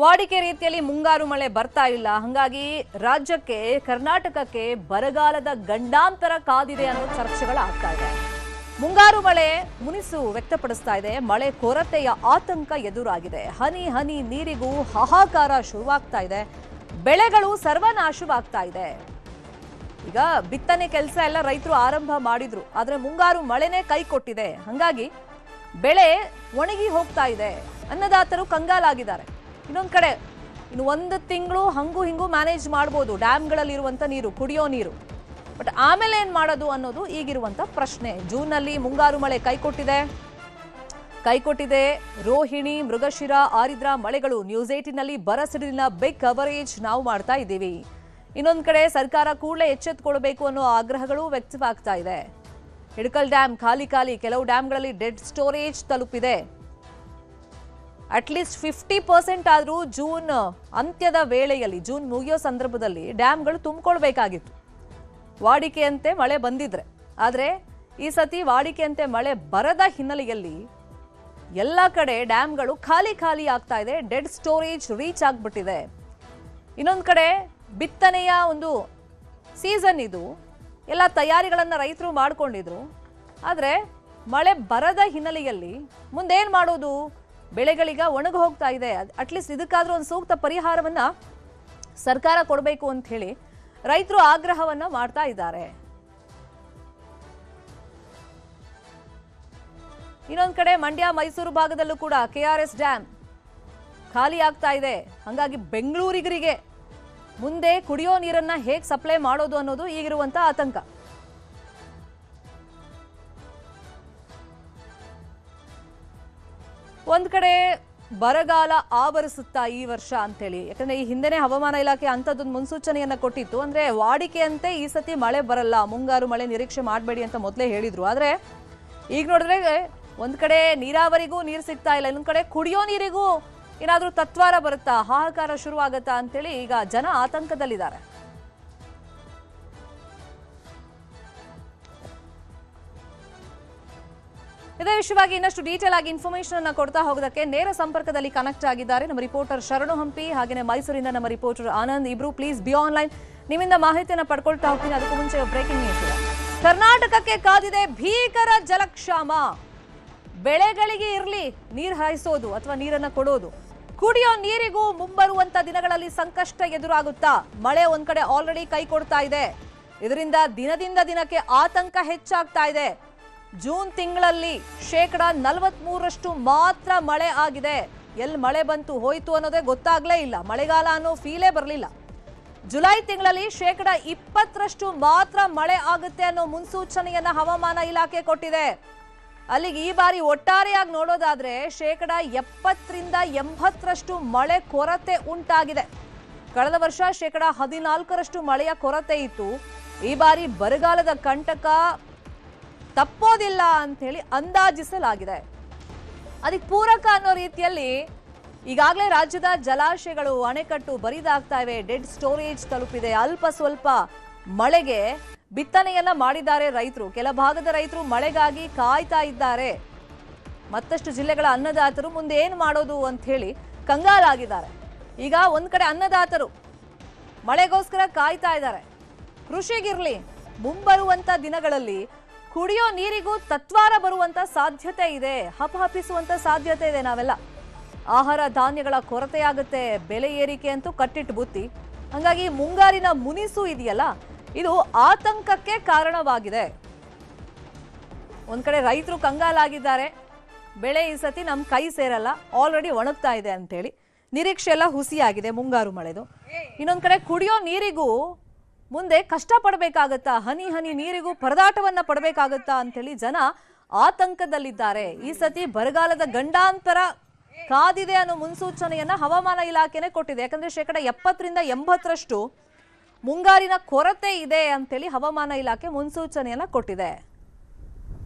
ವಾಡಿಕೆ ರೀತಿಯಲ್ಲಿ ಮುಂಗಾರು ಮಳೆ ಬರ್ತಾ ಇಲ್ಲ. ಹಾಗಾಗಿ ರಾಜ್ಯಕ್ಕೆ ಕರ್ನಾಟಕಕ್ಕೆ ಬರಗಾಲದ ಗಂಡಾಂತರ ಕಾದಿದೆ ಅನ್ನೋ ಚರ್ಚೆಗಳಾಗ್ತಾ ಇದೆ. ಮುಂಗಾರು ಮಳೆ ಮುನಿಸು ವ್ಯಕ್ತಪಡಿಸ್ತಾ ಇದೆ. ಮಳೆ ಕೊರತೆಯ ಆತಂಕ ಎದುರಾಗಿದೆ. ಹನಿ ಹನಿ ನೀರಿಗೂ ಹಾಹಾಕಾರ ಶುರುವಾಗ್ತಾ ಇದೆ. ಬೆಳೆಗಳು ಸರ್ವನಾಶವಾಗ್ತಾ ಇದೆ. ಈಗ ಬಿತ್ತನೆ ಕೆಲಸ ಎಲ್ಲ ರೈತರು ಆರಂಭ ಮಾಡಿದ್ರು, ಆದ್ರೆ ಮುಂಗಾರು ಮಳೆನೇ ಕೈ ಕೊಟ್ಟಿದೆ. ಹಾಗಾಗಿ ಬೆಳೆ ಒಣಗಿ ಹೋಗ್ತಾ ಇದೆ. ಅನ್ನದಾತರು ಕಂಗಾಲಾಗಿದ್ದಾರೆ. ಇನ್ನೊಂದು ಕಡೆ ಇನ್ನು ಒಂದು ತಿಂಗಳು ಹಂಗೂ ಹಿಂಗೂ ಮ್ಯಾನೇಜ್ ಮಾಡ್ಬೋದು ಡ್ಯಾಮ್ಗಳಲ್ಲಿರುವಂಥ ನೀರು, ಕುಡಿಯೋ ನೀರು. ಬಟ್ ಆಮೇಲೆ ಏನು ಮಾಡೋದು ಅನ್ನೋದು ಈಗಿರುವಂಥ ಪ್ರಶ್ನೆ. ಜೂನ್ನಲ್ಲಿ ಮುಂಗಾರು ಮಳೆ ಕೈಕೊಟ್ಟಿದೆ. ರೋಹಿಣಿ, ಮೃಗಶಿರ, ಆರಿದ್ರಾ ಮಳೆಗಳು. ನ್ಯೂಸ್ 18ನಲ್ಲಿ ಬರ ಸಿಡಿಲಿನ ಬಿಗ್ ಕವರೇಜ್ ನಾವು ಮಾಡ್ತಾ ಇದ್ದೀವಿ. ಇನ್ನೊಂದು ಕಡೆ ಸರ್ಕಾರ ಕೂಡಲೇ ಎಚ್ಚೆತ್ತುಕೊಳ್ಬೇಕು ಅನ್ನೋ ಆಗ್ರಹಗಳು ವ್ಯಕ್ತವಾಗ್ತಾ ಇದೆ. ಹಿಡಕಲ್ ಡ್ಯಾಮ್ ಖಾಲಿ, ಕೆಲವು ಡ್ಯಾಮ್ಗಳಲ್ಲಿ ಡೆಡ್ ಸ್ಟೋರೇಜ್ ತಲುಪಿದೆ. ಅಟ್ಲೀಸ್ಟ್ 50% ಆದರೂ ಜೂನ್ ಅಂತ್ಯದ ವೇಳೆಯಲ್ಲಿ, ಜೂನ್ ಮುಗಿಯೋ ಸಂದರ್ಭದಲ್ಲಿ ಡ್ಯಾಮ್ಗಳು ತುಂಬಿಕೊಳ್ಬೇಕಾಗಿತ್ತು ವಾಡಿಕೆಯಂತೆ ಮಳೆ ಬಂದಿದ್ರೆ. ಆದರೆ ಈ ಸತಿ ವಾಡಿಕೆಯಂತೆ ಮಳೆ ಬರದ ಹಿನ್ನೆಲೆಯಲ್ಲಿ ಎಲ್ಲ ಕಡೆ ಡ್ಯಾಮ್ಗಳು ಖಾಲಿ ಆಗ್ತಾ ಇದೆ. ಡೆಡ್ ಸ್ಟೋರೇಜ್ ರೀಚ್ ಆಗ್ಬಿಟ್ಟಿದೆ. ಇನ್ನೊಂದು ಕಡೆ ಬಿತ್ತನೆಯ ಒಂದು ಸೀಸನ್ ಇದು. ಎಲ್ಲ ತಯಾರಿಗಳನ್ನು ರೈತರು ಮಾಡ್ಕೊಂಡಿದ್ರು. ಆದರೆ ಮಳೆ ಬರದ ಹಿನ್ನೆಲೆಯಲ್ಲಿ ಮುಂದೇನು ಮಾಡೋದು? ಬೆಳೆಗಳೀಗ ಒಣಗಿ ಹೋಗ್ತಾ ಇದೆ. ಅಟ್ಲೀಸ್ಟ್ ಇದಕ್ಕಾದ್ರೂ ಒಂದು ಸೂಕ್ತ ಪರಿಹಾರವನ್ನ ಸರ್ಕಾರ ಕೊಡಬೇಕು ಅಂತ ಹೇಳಿ ರೈತರು ಆಗ್ರಹವನ್ನ ಮಾಡ್ತಾ ಇದ್ದಾರೆ. ಇನ್ನೊಂದು ಕಡೆ ಮಂಡ್ಯ, ಮೈಸೂರು ಭಾಗದಲ್ಲೂ ಕೂಡ KRS ಡ್ಯಾಮ್ ಖಾಲಿ ಆಗ್ತಾ ಇದೆ. ಹಾಗಾಗಿ ಬೆಂಗಳೂರಿಗರಿಗೆ ಮುಂದೆ ಕುಡಿಯೋ ನೀರನ್ನ ಹೇಗೆ ಸಪ್ಲೈ ಮಾಡೋದು ಅನ್ನೋದು ಈಗಿರುವಂತ ಆತಂಕ. ಒಂದ್ ಕಡೆ ಬರಗಾಲ ಆವರಿಸುತ್ತಾ ಈ ವರ್ಷ ಅಂತೇಳಿ, ಯಾಕಂದ್ರೆ ಈ ಹಿಂದೆನೆ ಹವಾಮಾನ ಇಲಾಖೆ ಅಂತದೊಂದು ಮುನ್ಸೂಚನೆಯನ್ನ ಕೊಟ್ಟಿತ್ತು. ಅಂದ್ರೆ ವಾಡಿಕೆಯಂತೆ ಈ ಸತಿ ಮಳೆ ಬರಲ್ಲ, ಮುಂಗಾರು ಮಳೆ ನಿರೀಕ್ಷೆ ಮಾಡಬೇಡಿ ಅಂತ ಮೊದಲೇ ಹೇಳಿದ್ರು. ಆದ್ರೆ ಈಗ ನೋಡಿದ್ರೆ ಒಂದ್ ಕಡೆ ನೀರಾವರಿಗೂ ನೀರು ಸಿಗ್ತಾ ಇಲ್ಲ, ಇನ್ನೊಂದ್ ಕಡೆ ಕುಡಿಯೋ ನೀರಿಗೂ ಏನಾದ್ರೂ ತತ್ವಾರ ಬರುತ್ತಾ, ಹಾಹಾಕಾರ ಶುರುವಾಗತ್ತಾ ಅಂತೇಳಿ ಈಗ ಜನ ಆತಂಕದಲ್ಲಿದ್ದಾರೆ. ಇದೇ ವಿಷಯವಾಗಿ ಇನ್ನಷ್ಟು ಡೀಟೇಲ್ ಆಗಿ ಇನ್ಫಾರ್ಮೇಶನ್ ಅನ್ನ ಕೊಡ್ತಾ ಹೋಗೋದಕ್ಕೆ ನೇರ ಸಂಪರ್ಕದಲ್ಲಿ ಕನೆಕ್ಟ್ ಆಗಿದ್ದಾರೆ ನಮ್ಮ ರಿಪೋರ್ಟರ್ ಶರಣು ಹಂಪಿ, ಹಾಗೆಯೇ ಮೈಸೂರಿಂದ ನಮ್ಮ ರಿಪೋರ್ಟರ್ ಆನಂದ್. ಇಬ್ರು ಪ್ಲೀಸ್ ಬಿ ಆನ್ಲೈನ್. ನಿಮ್ಮಿಂದ ಮಾಹಿತಿಯನ್ನು ಪಡ್ಕೊಳ್ತಾ ಹೋಗ್ತೀನಿ. ಅದಕ್ಕೂ ಮುಂಚೆ ಬ್ರೇಕಿಂಗ್ ನ್ಯೂಸ್ ಇದೆ. ಕರ್ನಾಟಕಕ್ಕೆ ಕಾದಿದೆ ಭೀಕರ ಜಲಕ್ಷಾಮ. ಬೆಳೆಗಳಿಗೆ ಇರಲಿ ನೀರು ಹಾಯಿಸೋದು ಅಥವಾ ನೀರನ್ನ ಕೊಡೋದು, ಕುಡಿಯೋ ನೀರಿಗೂ ಮುಂಬರುವಂತ ದಿನಗಳಲ್ಲಿ ಸಂಕಷ್ಟ ಎದುರಾಗುತ್ತಾ? ಮಳೆ ಒಂದ್ ಕಡೆ ಆಲ್ರೆಡಿ ಕೈ ಕೊಡ್ತಾ ಇದೆ. ಇದರಿಂದ ದಿನದಿಂದ ದಿನಕ್ಕೆ ಆತಂಕ ಹೆಚ್ಚಾಗ್ತಾ ಇದೆ. ಜೂನ್ ತಿಂಗಳಲ್ಲಿ 43% ಮಾತ್ರ ಮಳೆ ಆಗಿದೆ. ಎಲ್ಲಿ ಮಳೆ ಬಂತು ಹೋಯ್ತು ಅನ್ನೋದೇ ಗೊತ್ತಾಗ್ಲೇ ಇಲ್ಲ. ಮಳೆಗಾಲ ಅನ್ನೋ ಫೀಲೇ ಬರಲಿಲ್ಲ. ಜುಲೈ ತಿಂಗಳಲ್ಲಿ 20% ಮಾತ್ರ ಮಳೆ ಆಗುತ್ತೆ ಅನ್ನೋ ಮುನ್ಸೂಚನೆಯನ್ನ ಹವಾಮಾನ ಇಲಾಖೆ ಕೊಟ್ಟಿದೆ. ಅಲ್ಲಿಗೆ ಈ ಬಾರಿ ಒಟ್ಟಾರೆಯಾಗಿ ನೋಡೋದಾದ್ರೆ 70ರಿಂದ 80% ಮಳೆ ಕೊರತೆ ಉಂಟಾಗಿದೆ. ಕಳೆದ ವರ್ಷ 14% ಮಳೆಯ ಕೊರತೆ ಇತ್ತು. ಈ ಬಾರಿ ಬರಗಾಲದ ಕಂಟಕ ತಪ್ಪೋದಿಲ್ಲ ಅಂತ ಹೇಳಿ ಅಂದಾಜಿಸಲಾಗಿದೆ. ಅದಕ್ಕೆ ಪೂರಕ ಅನ್ನೋ ರೀತಿಯಲ್ಲಿ ಈಗಾಗಲೇ ರಾಜ್ಯದ ಜಲಾಶಯಗಳು, ಅಣೆಕಟ್ಟು ಬರಿದಾಗ್ತಾ ಇವೆ. ಡೆಡ್ ಸ್ಟೋರೇಜ್ ತಲುಪಿದೆ. ಅಲ್ಪ ಸ್ವಲ್ಪ ಮಳೆಗೆ ಬಿತ್ತನೆಯನ್ನ ಮಾಡಿದ್ದಾರೆ ರೈತರು. ಕೆಲ ಭಾಗದ ರೈತರು ಮಳೆಗಾಗಿ ಕಾಯ್ತಾ ಇದ್ದಾರೆ. ಮತ್ತಷ್ಟು ಜಿಲ್ಲೆಗಳ ಅನ್ನದಾತರು ಮುಂದೆ ಏನು ಮಾಡೋದು ಅಂತ ಹೇಳಿ ಕಂಗಾಲಾಗಿದ್ದಾರೆ. ಈಗ ಒಂದ್ ಕಡೆ ಅನ್ನದಾತರು ಮಳೆಗೋಸ್ಕರ ಕಾಯ್ತಾ ಇದ್ದಾರೆ. ಕೃಷಿಗಿರ್ಲಿ, ಮುಂಬರುವಂತ ದಿನಗಳಲ್ಲಿ ಕುಡಿಯೋ ನೀರಿಗೂ ತತ್ವಾರ ಬರುವಂತ ಸಾಧ್ಯತೆ ಇದೆ, ಹಪಹಪಿಸುವಂತ ಸಾಧ್ಯತೆ ಇದೆ. ನಾವೆಲ್ಲ ಆಹಾರ ಧಾನ್ಯಗಳ ಕೊರತೆಯಾಗುತ್ತೆ, ಬೆಲೆ ಏರಿಕೆ ಅಂತೂ ಕಟ್ಟಿಟ್ಟು ಬುತ್ತಿ. ಹಾಗಾಗಿ ಮುಂಗಾರಿನ ಮುನಿಸು ಇದೆಯಲ್ಲ, ಇದು ಆತಂಕಕ್ಕೆ ಕಾರಣವಾಗಿದೆ. ಒಂದ್ ಕಡೆ ರೈತರು ಕಂಗಾಲಾಗಿದ್ದಾರೆ. ಬೆಳೆ ಈ ಸತಿ ನಮ್ ಕೈ ಸೇರಲ್ಲ, ಆಲ್ರೆಡಿ ಒಣಗ್ತಾ ಇದೆ ಅಂತೇಳಿ ನಿರೀಕ್ಷೆ ಎಲ್ಲ ಹುಸಿಯಾಗಿದೆ ಮುಂಗಾರು ಮಳೆದು. ಇನ್ನೊಂದ್ ಕಡೆ ಕುಡಿಯೋ ನೀರಿಗೂ ಮುಂದೆ ಕಷ್ಟ ಪಡಬೇಕಾಗತ್ತಾ, ಹನಿ ಹನಿ ನೀರಿಗೂ ಪರದಾಟವನ್ನ ಪಡಬೇಕಾಗತ್ತಾ ಅಂತೇಳಿ ಜನ ಆತಂಕದಲ್ಲಿದ್ದಾರೆ. ಈ ಸತಿ ಬರಗಾಲದ ಗಂಡಾಂತರ ಕಾದಿದೆ ಅನ್ನೋ ಮುನ್ಸೂಚನೆಯನ್ನ ಹವಾಮಾನ ಇಲಾಖೆನೆ ಕೊಟ್ಟಿದೆ. ಯಾಕಂದ್ರೆ 70ರಿಂದ 80% ಮುಂಗಾರಿನ ಕೊರತೆ ಇದೆ ಅಂತೇಳಿ ಹವಾಮಾನ ಇಲಾಖೆ ಮುನ್ಸೂಚನೆಯನ್ನ ಕೊಟ್ಟಿದೆ.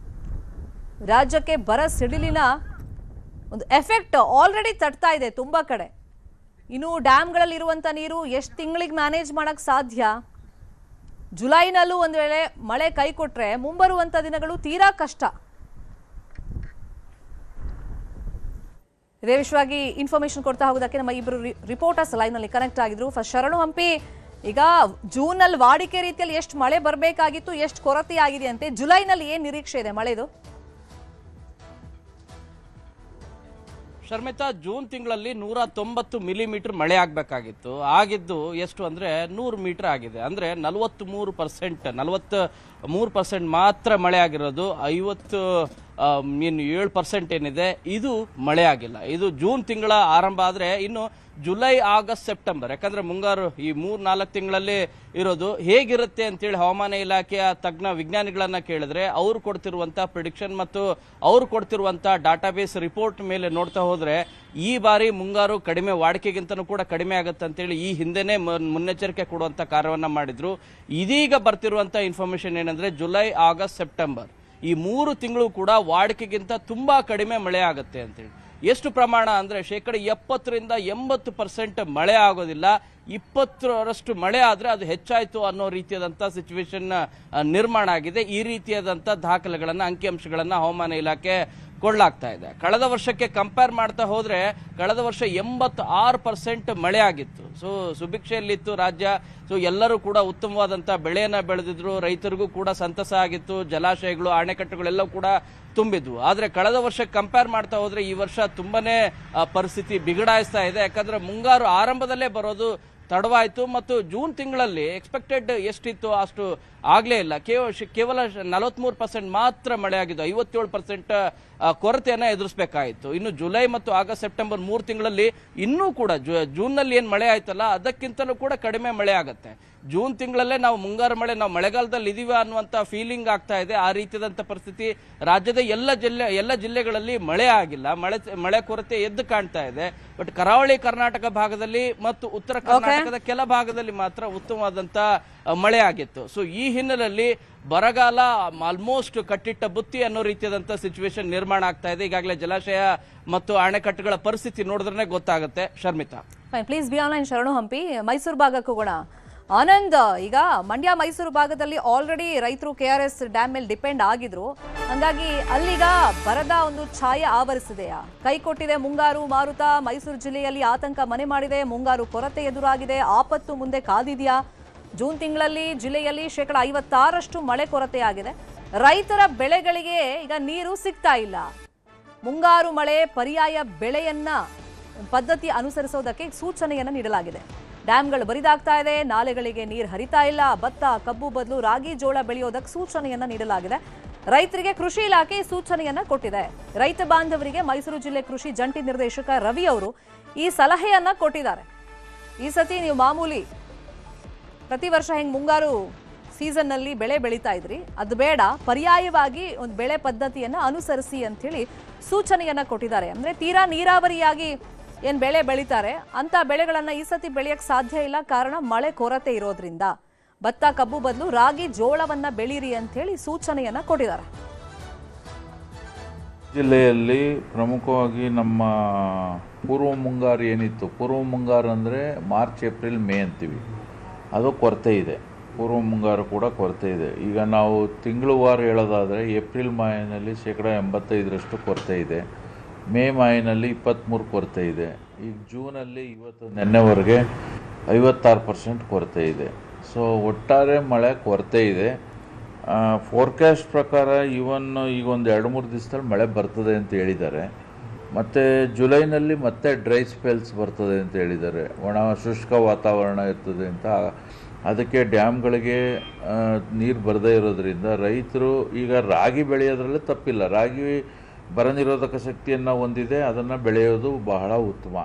ರಾಜ್ಯಕ್ಕೆ ಬರ ಸಿಡಿಲಿನ ಒಂದು ಎಫೆಕ್ಟ್ ಆಲ್ರೆಡಿ ತಟ್ತಾ ಇದೆ ತುಂಬಾ ಕಡೆ. ಇನ್ನು ಡ್ಯಾಮ್ಗಳಲ್ಲಿರುವಂತ ನೀರು ಎಷ್ಟು ತಿಂಗಳಿಗೆ ಮ್ಯಾನೇಜ್ ಮಾಡಕ್ ಸಾಧ್ಯ? ಜುಲೈನಲ್ಲೂ ಒಂದು ವೇಳೆ ಮಳೆ ಕೈ ಕೊಟ್ರೆ ಮುಂಬರುವಂತ ದಿನಗಳು ತೀರಾ ಕಷ್ಟ. ಇದೇ ವಿಷಯವಾಗಿ ಇನ್ಫಾರ್ಮೇಶನ್ ಕೊಡ್ತಾ ಹೋಗೋದಕ್ಕೆ ನಮ್ಮ ಇಬ್ಬರು ರಿಪೋರ್ಟರ್ಸ್ ಲೈವ್ ನಲ್ಲಿ ಕನೆಕ್ಟ್ ಆಗಿದ್ರು. ಫಸ್ಟ್ ಶರಣು ಹಂಪಿ, ಈಗ ಜೂನ್ ನಲ್ಲಿ ವಾಡಿಕೆ ರೀತಿಯಲ್ಲಿ ಎಷ್ಟು ಮಳೆ ಬರಬೇಕಾಗಿತ್ತು, ಎಷ್ಟು ಕೊರತೆ ಆಗಿದೆ ಅಂತೆ, ಜುಲೈನಲ್ಲಿ ಏನ್ ನಿರೀಕ್ಷೆ ಇದೆ ಮಳೆದು? ಶರ್ಮಿತಾ, ಜೂನ್ ತಿಂಗಳಲ್ಲಿ 190 ಮಿಲಿಮೀಟರ್ ಮಳೆ ಆಗಬೇಕಾಗಿತ್ತು. ಆಗಿದ್ದು ಎಷ್ಟು ಅಂದರೆ 100 ಮೀಟರ್ ಆಗಿದೆ. ಅಂದರೆ 43% ಮಾತ್ರ ಮಳೆ ಆಗಿರೋದು. 7% ಏನಿದೆ ಇದು ಮಳೆ ಆಗಿಲ್ಲ. ಇದು ಜೂನ್ ತಿಂಗಳ ಆರಂಭ ಆದರೆ ಇನ್ನು ಜುಲೈ, ಆಗಸ್ಟ್, ಸೆಪ್ಟೆಂಬರ್, ಯಾಕಂದ್ರೆ ಮುಂಗಾರು ಈ 3-4 ತಿಂಗಳಲ್ಲಿ ಇರೋದು. ಹೇಗಿರುತ್ತೆ ಅಂತೇಳಿ ಹವಾಮಾನ ಇಲಾಖೆಯ ತಜ್ಞ ವಿಜ್ಞಾನಿಗಳನ್ನ ಕೇಳಿದ್ರೆ ಅವ್ರು ಕೊಡ್ತಿರುವಂಥ ಪ್ರಿಡಿಕ್ಷನ್ ಮತ್ತು ಅವ್ರು ಕೊಡ್ತಿರುವಂಥ ಡಾಟಾಬೇಸ್ ರಿಪೋರ್ಟ್ ಮೇಲೆ ನೋಡ್ತಾ ಹೋದ್ರೆ ಈ ಬಾರಿ ಮುಂಗಾರು ಕಡಿಮೆ, ವಾಡಿಕೆಗಿಂತನೂ ಕೂಡ ಕಡಿಮೆ ಆಗುತ್ತೆ ಅಂತೇಳಿ ಈ ಹಿಂದೆನೇ ಮುನ್ನೆಚ್ಚರಿಕೆ ಕೊಡುವಂಥ ಕಾರ್ಯವನ್ನು ಮಾಡಿದ್ರು. ಇದೀಗ ಬರ್ತಿರುವಂಥ ಇನ್ಫಾರ್ಮೇಶನ್ ಏನಂದ್ರೆ ಜುಲೈ, ಆಗಸ್ಟ್, ಸೆಪ್ಟೆಂಬರ್ ಈ 3 ತಿಂಗಳು ಕೂಡ ವಾಡಿಕೆಗಿಂತ ತುಂಬಾ ಕಡಿಮೆ ಮಳೆ ಆಗುತ್ತೆ ಅಂತೇಳಿ. ಎಷ್ಟು ಪ್ರಮಾಣ ಅಂದರೆ 70-80% ಮಳೆ ಆಗೋದಿಲ್ಲ. 20ರಷ್ಟು ಮಳೆ ಆದರೆ ಅದು ಹೆಚ್ಚಾಯಿತು ಅನ್ನೋ ರೀತಿಯಾದಂಥ ಸಿಚುವೇಶನ್ ನಿರ್ಮಾಣ ಆಗಿದೆ. ಈ ರೀತಿಯಾದಂಥ ದಾಖಲೆಗಳನ್ನು, ಅಂಕಿಅಂಶಗಳನ್ನು ಹವಾಮಾನ ಇಲಾಖೆ ಕೊಡಲಾಗ್ತಾ ಇದೆ. ಕಳೆದ ವರ್ಷಕ್ಕೆ ಕಂಪೇರ್ ಮಾಡ್ತಾ ಹೋದರೆ ಕಳೆದ ವರ್ಷ 86% ಮಳೆ ಆಗಿತ್ತು. ಸೊ ಸುಭಿಕ್ಷೆಯಲ್ಲಿತ್ತು ರಾಜ್ಯ. ಸೊ ಎಲ್ಲರೂ ಕೂಡ ಉತ್ತಮವಾದಂಥ ಬೆಳೆಯನ್ನು ಬೆಳೆದಿದ್ರು. ರೈತರಿಗೂ ಕೂಡ ಸಂತಸ ಆಗಿತ್ತು. ಜಲಾಶಯಗಳು, ಅಣೆಕಟ್ಟುಗಳೆಲ್ಲವೂ ಕೂಡ ತುಂಬಿದ್ವು. ಆದರೆ ಕಳೆದ ವರ್ಷಕ್ಕೆ ಕಂಪೇರ್ ಮಾಡ್ತಾ ಹೋದರೆ ಈ ವರ್ಷ ತುಂಬಾನೇ ಪರಿಸ್ಥಿತಿ ಬಿಗಡಾಯಿಸ್ತಾ ಇದೆ. ಯಾಕಂದ್ರೆ ಮುಂಗಾರು ಆರಂಭದಲ್ಲೇ ಬರೋದು ತಡವಾಯಿತು ಮತ್ತು ಜೂನ್ ತಿಂಗಳಲ್ಲಿ ಎಕ್ಸ್ಪೆಕ್ಟೆಡ್ ಎಷ್ಟಿತ್ತು ಅಷ್ಟು ಆಗಲೇ ಇಲ್ಲ. ಕೇವಲ 43% ಮಾತ್ರ ಮಳೆ ಆಗಿದ್ದು. 57% ಕೊರತೆಯನ್ನು ಎದುರಿಸಬೇಕಾಯಿತು. ಇನ್ನು ಜುಲೈ ಮತ್ತು ಆಗಸ್ಟ್, ಸೆಪ್ಟೆಂಬರ್ 3 ತಿಂಗಳಲ್ಲಿ ಇನ್ನೂ ಕೂಡ ಜೂನ್ನಲ್ಲಿ ಏನು ಮಳೆ ಆಯ್ತಲ್ಲ ಅದಕ್ಕಿಂತಲೂ ಕೂಡ ಕಡಿಮೆ ಮಳೆ ಆಗುತ್ತೆ. ಜೂನ್ ತಿಂಗಳಲ್ಲೇ ನಾವು ಮುಂಗಾರು ಮಳೆ, ನಾವು ಮಳೆಗಾಲದಲ್ಲಿ ಇದೀವ ಅನ್ನುವಂಥ ಫೀಲಿಂಗ್ ಆಗ್ತಾ ಇದೆ. ಆ ರೀತಿಯಾದಂಥ ಪರಿಸ್ಥಿತಿ ರಾಜ್ಯದ ಎಲ್ಲ ಜಿಲ್ಲೆಗಳಲ್ಲಿ ಮಳೆ ಆಗಿಲ್ಲ. ಮಳೆ ಕೊರತೆ ಎದ್ದು ಕಾಣ್ತಾ ಇದೆ. ಬಟ್ ಕರಾವಳಿ ಕರ್ನಾಟಕ ಭಾಗದಲ್ಲಿ ಮತ್ತು ಉತ್ತರ ಕರ್ನಾಟಕದ ಕೆಲ ಭಾಗದಲ್ಲಿ ಮಾತ್ರ ಉತ್ತಮವಾದಂಥ ಮಳೆ ಆಗಿತ್ತು. ಸೊ ಈ ಹಿನ್ನೆಲೆಯಲ್ಲಿ ಬರಗಾಲ ಆಲ್ಮೋಸ್ಟ್ ಕಟ್ಟಿಟ್ಟ ಬುತ್ತಿ ಅನ್ನೋ ರೀತಿಯಾದಂಥ ಸಿಚುವೇಶನ್ ನಿರ್ಮಾಣ ಆಗ್ತಾ ಇದೆ. ಈಗಾಗಲೇ ಜಲಾಶಯ ಮತ್ತು ಅಣೆಕಟ್ಟುಗಳ ಪರಿಸ್ಥಿತಿ ನೋಡಿದ್ರೆ ಗೊತ್ತಾಗುತ್ತೆ. Sharmita, please be online. ಶರಣು ಹಂಪಿ, ಮೈಸೂರು ಭಾಗಕ್ಕೂ ಕೂಡ ಆನಂದ್, ಈಗ ಮಂಡ್ಯ ಮೈಸೂರು ಭಾಗದಲ್ಲಿ ಆಲ್ರೆಡಿ ರೈತರು KRS ಡ್ಯಾಮ್ ಮೇಲೆ ಡಿಪೆಂಡ್ ಆಗಿದ್ರು. ಹಂಗಾಗಿ ಅಲ್ಲಿಗ ಬರದ ಒಂದು ಛಾಯೆ ಆವರಿಸಿದೆಯಾ? ಕೈ ಕೊಟ್ಟಿದೆ ಮುಂಗಾರು ಮಾರುತ. ಮೈಸೂರು ಜಿಲ್ಲೆಯಲ್ಲಿ ಆತಂಕ ಮನೆ ಮಾಡಿದೆ. ಮುಂಗಾರು ಕೊರತೆ ಎದುರಾಗಿದೆ. ಆಪತ್ತು ಮುಂದೆ ಕಾದಿದೆಯಾ? ಜೂನ್ ತಿಂಗಳಲ್ಲಿ ಜಿಲ್ಲೆಯಲ್ಲಿ 56% ಮಳೆ ಕೊರತೆ ಆಗಿದೆ. ರೈತರ ಬೆಳೆಗಳಿಗೆ ಈಗ ನೀರು ಸಿಗ್ತಾ ಇಲ್ಲ. ಮುಂಗಾರು ಮಳೆ ಪರ್ಯಾಯ ಬೆಳೆಯನ್ನ ಪದ್ಧತಿ ಅನುಸರಿಸೋದಕ್ಕೆ ಸೂಚನೆಯನ್ನ ನೀಡಲಾಗಿದೆ. ಡ್ಯಾಮ್ಗಳು ಬರಿದಾಗ್ತಾ ಇದೆ. ನಾಲೆಗಳಿಗೆ ನೀರು ಹರಿತಾ ಇಲ್ಲ. ಭತ್ತ, ಕಬ್ಬು ಬದಲು ರಾಗಿ, ಜೋಳ ಬೆಳೆಯೋದಕ್ಕೆ ಸೂಚನೆಯನ್ನ ನೀಡಲಾಗಿದೆ. ರೈತರಿಗೆ ಕೃಷಿ ಇಲಾಖೆ ಸೂಚನೆಯನ್ನ ಕೊಟ್ಟಿದೆ. ರೈತ ಬಾಂಧವರಿಗೆ ಮೈಸೂರು ಜಿಲ್ಲೆ ಕೃಷಿ ಜಂಟಿ ನಿರ್ದೇಶಕ ರವಿ ಅವರು ಈ ಸಲಹೆಯನ್ನ ಕೊಟ್ಟಿದ್ದಾರೆ. ಈ ಸತಿ ನೀವು ಮಾಮೂಲಿ ಪ್ರತಿ ವರ್ಷ ಹೆಂಗ್ ಮುಂಗಾರು ಸೀಸನ್ ನಲ್ಲಿ ಬೆಳೆ ಬೆಳೀತಾ ಇದ್ರಿ, ಅದು ಬೇಡ, ಪರ್ಯಾಯವಾಗಿ ಒಂದು ಬೆಳೆ ಪದ್ಧತಿಯನ್ನ ಅನುಸರಿಸಿ ಅಂತ ಹೇಳಿ ಸೂಚನೆಯನ್ನ ಕೊಟ್ಟಿದ್ದಾರೆ. ಅಂದ್ರೆ ತೀರಾ ನೀರಾವರಿಯಾಗಿ ಏನ್ ಬೆಳೆ ಬೆಳೀತಾರೆ ಅಂತ ಬೆಳೆಗಳನ್ನ ಈ ಸತಿ ಬೆಳೆಯಕ್ಕೆ ಸಾಧ್ಯ ಇಲ್ಲ. ಕಾರಣ ಮಳೆ ಕೊರತೆ ಇರೋದ್ರಿಂದ ಭತ್ತ, ಕಬ್ಬು ಬದಲು ರಾಗಿ, ಜೋಳವನ್ನ ಬೆಳೀರಿ ಅಂತ ಹೇಳಿ ಸೂಚನೆಯನ್ನ ಕೊಟ್ಟಿದ್ದಾರೆ. ಜಿಲ್ಲೆಯಲ್ಲಿ ಪ್ರಮುಖವಾಗಿ ನಮ್ಮ ಪೂರ್ವ ಮುಂಗಾರು ಏನಿತ್ತು, ಪೂರ್ವ ಮುಂಗಾರು ಅಂದರೆ ಮಾರ್ಚ್, ಏಪ್ರಿಲ್, ಮೇ ಅಂತೀವಿ, ಅದು ಕೊರತೆ ಇದೆ. ಪೂರ್ವ ಮುಂಗಾರು ಕೂಡ ಕೊರತೆ ಇದೆ. ಈಗ ನಾವು ತಿಂಗಳುವಾರು ಹೇಳೋದಾದರೆ ಏಪ್ರಿಲ್ ಮಾಹೆನಲ್ಲಿ 85% ಕೊರತೆ ಇದೆ. ಮೇ ಮಾಹೆನಲ್ಲಿ 23% ಕೊರತೆ ಇದೆ. ಈಗ ಜೂನಲ್ಲಿ ನೆನ್ನೆವರೆಗೆ 56% ಕೊರತೆ ಇದೆ. ಸೊ ಒಟ್ಟಾರೆ ಮಳೆ ಕೊರತೆ ಇದೆ. ಫೋರ್ಕಾಸ್ಟ್ ಪ್ರಕಾರ ಇವನ್ ಈಗ ಒಂದು 2-3 ದಿವಸದಲ್ಲಿ ಮಳೆ ಬರ್ತದೆ ಅಂತ ಹೇಳಿದ್ದಾರೆ. ಮತ್ತು ಜುಲೈನಲ್ಲಿ ಮತ್ತೆ ಡ್ರೈ ಸ್ಪೆಲ್ಸ್ ಬರ್ತದೆ ಅಂತ ಹೇಳಿದ್ದಾರೆ. ಒಣ ಶುಷ್ಕ ವಾತಾವರಣ ಇರ್ತದೆ ಅಂತ. ಅದಕ್ಕೆ ಡ್ಯಾಮ್ಗಳಿಗೆ ನೀರು ಬರದೇ ಇರೋದ್ರಿಂದ ರೈತರು ಈಗ ರಾಗಿ ಬೆಳೆಯೋದ್ರಲ್ಲೇ ತಪ್ಪಿಲ್ಲ. ರಾಗಿ ಬರ ನಿರೋಧಕ ಶಕ್ತಿಯನ್ನು ಹೊಂದಿದೆ, ಅದನ್ನು ಬೆಳೆಯೋದು ಬಹಳ ಉತ್ತಮ.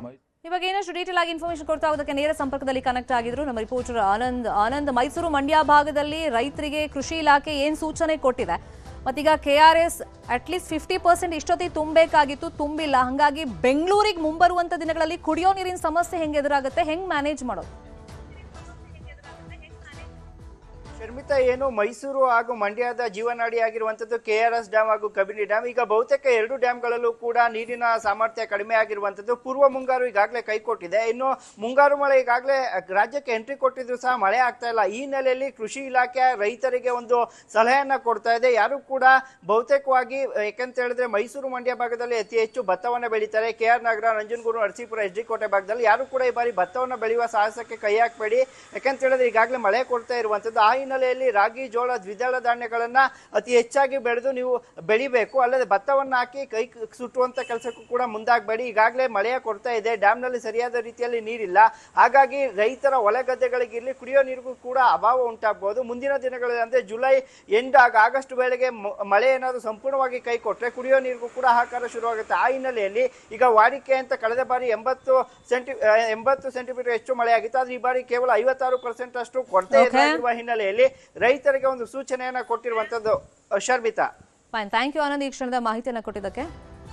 ಇವಾಗ ಏನಷ್ಟು ಡೀಟೇಲ್ ಆಗಿ ಇನ್ಫಾರ್ಮೇಶನ್ ಕೊಡ್ತಾ ಹೋದಕ್ಕೆ ನೇರ ಸಂಪರ್ಕದಲ್ಲಿ ಕನೆಕ್ಟ್ ಆಗಿದ್ರು ನಮ್ಮ ರಿಪೋರ್ಟರ್ ಆನಂದ್. ಮೈಸೂರು, ಮಂಡ್ಯ ಭಾಗದಲ್ಲಿ ರೈತರಿಗೆ ಕೃಷಿ ಇಲಾಖೆ ಏನ್ ಸೂಚನೆ ಕೊಟ್ಟಿದೆ? ಮತ್ತೀಗ KRS ಅಟ್ಲೀಸ್ಟ್ 50% ಇಷ್ಟೊತ್ತಿಗೆ ತುಂಬಬೇಕಾಗಿತ್ತು, ತುಂಬಿಲ್ಲ. ಹಂಗಾಗಿ ಬೆಂಗಳೂರಿಗೆ ಮುಂಬರುವಂತ ದಿನಗಳಲ್ಲಿ ಕುಡಿಯೋ ನೀರಿನ ಸಮಸ್ಯೆ ಹೆಂಗ್ ಎದುರಾಗುತ್ತೆ, ಹೆಂಗ್ ಮ್ಯಾನೇಜ್ ಮಾಡೋದು? ಶರ್ಮಿತಾ, ಏನು ಮೈಸೂರು ಹಾಗೂ ಮಂಡ್ಯದ ಜೀವನಾಡಿ ಆಗಿರುವಂತದ್ದು KRS ಡ್ಯಾಮ್ ಹಾಗೂ ಕಬಿನಿ ಡ್ಯಾಮ್. ಈಗ ಬಹುತೇಕ 2 ಡ್ಯಾಮ್ಗಳಲ್ಲೂ ಕೂಡ ನೀರಿನ ಸಾಮರ್ಥ್ಯ ಕಡಿಮೆ ಆಗಿರುವಂತದ್ದು. ಪೂರ್ವ ಮುಂಗಾರು ಈಗಾಗಲೇ ಕೈಕೊಟ್ಟಿದೆ. ಇನ್ನು ಮುಂಗಾರು ಮಳೆ ಈಗಾಗಲೇ ರಾಜ್ಯಕ್ಕೆ ಎಂಟ್ರಿ ಕೊಟ್ಟಿದ್ರು ಸಹ ಮಳೆ ಆಗ್ತಾ ಇಲ್ಲ. ಈ ಹಿನ್ನೆಲೆಯಲ್ಲಿ ಕೃಷಿ ಇಲಾಖೆ ರೈತರಿಗೆ ಒಂದು ಸಲಹೆಯನ್ನ ಕೊಡ್ತಾ ಇದೆ. ಯಾರು ಕೂಡ ಬಹುತೇಕವಾಗಿ ಯಾಕಂತ ಹೇಳಿದ್ರೆ ಮೈಸೂರು ಮಂಡ್ಯ ಭಾಗದಲ್ಲಿ ಅತಿ ಹೆಚ್ಚು ಭತ್ತವನ್ನ ಬೆಳೀತಾರೆ. KR ನಗರ, ನಂಜನಗೂಡು, ನರಸೀಪುರ, SD ಕೋಟೆ ಭಾಗದಲ್ಲಿ ಯಾರು ಕೂಡ ಈ ಬಾರಿ ಭತ್ತವನ್ನ ಬೆಳೆಯುವ ಸಾಹಸಕ್ಕೆ ಕೈ ಹಾಕಬೇಡಿ. ಯಾಕಂತ ಹೇಳಿದ್ರೆ ಈಗಾಗಲೇ ಮಳೆ ಕೊಡ್ತಾ ಇರುವಂತದ್ದು. ಆ ಹಿನ್ನೆಲೆಯಲ್ಲಿ ರಾಗಿ, ಜೋಳ, ದ್ವಿದಳ ಧಾನ್ಯಗಳನ್ನ ಅತಿ ಹೆಚ್ಚಾಗಿ ಬೆಳೆದು ನೀವು ಬೆಳಿಬೇಕು. ಅಲ್ಲದೆ ಭತ್ತವನ್ನ ಹಾಕಿ ಕೈ ಸುಟ್ಟುವಂತ ಕೆಲಸಕ್ಕೂ ಕೂಡ ಮುಂದಾಗಬೇಡಿ. ಈಗಾಗಲೇ ಮಳೆಯ ಕೊಡ್ತಾ ಇದೆ. ಡ್ಯಾಮ್ ನಲ್ಲಿ ಸರಿಯಾದ ರೀತಿಯಲ್ಲಿ ನೀರಿಲ್ಲ. ಹಾಗಾಗಿ ರೈತರ ಹೊಲ ಗದ್ದೆಗಳಿಗಿರ್ಲಿ, ಕುಡಿಯೋ ನೀರಿಗೂ ಕೂಡ ಅಭಾವ ಉಂಟಾಗಬಹುದು. ಮುಂದಿನ ದಿನಗಳಲ್ಲಿ ಅಂದ್ರೆ ಜುಲೈ ಎಂಡ್ ಆಗಸ್ಟ್ ವೇಳೆಗೆ ಮಳೆ ಏನಾದರೂ ಸಂಪೂರ್ಣವಾಗಿ ಕೈ ಕೊಟ್ಟರೆ ಕುಡಿಯೋ ನೀರಿಗೂ ಕೂಡ ಹಾಹಾಕಾರ ಶುರುವಾಗುತ್ತೆ. ಆ ಹಿನ್ನೆಲೆಯಲ್ಲಿ ಈಗ ವಾಡಿಕೆ ಅಂತ ಕಳೆದ ಬಾರಿ 80 ಸೆಂಟಿಮೀಟರ್ ಹೆಚ್ಚು ಮಳೆಯಾಗಿತ್ತು. ಆದ್ರೆ ಈ ಬಾರಿ ಕೇವಲ 56% ಅಷ್ಟು ಕೊರತೆ ಇರುವ ಹಿನ್ನೆಲೆಯಲ್ಲಿ ರೈತರಿಗೆ ಒಂದು ಸೂಚನೆಯನ್ನ ಕೊಟ್ಟಿರುವಂತದ್ದು. Sharmita, fine, thank you Anand ಈ ಕ್ಷಣದ ಮಾಹಿತಿಯನ್ನು ಕೊಟ್ಟಿದ್ದಕ್ಕೆ.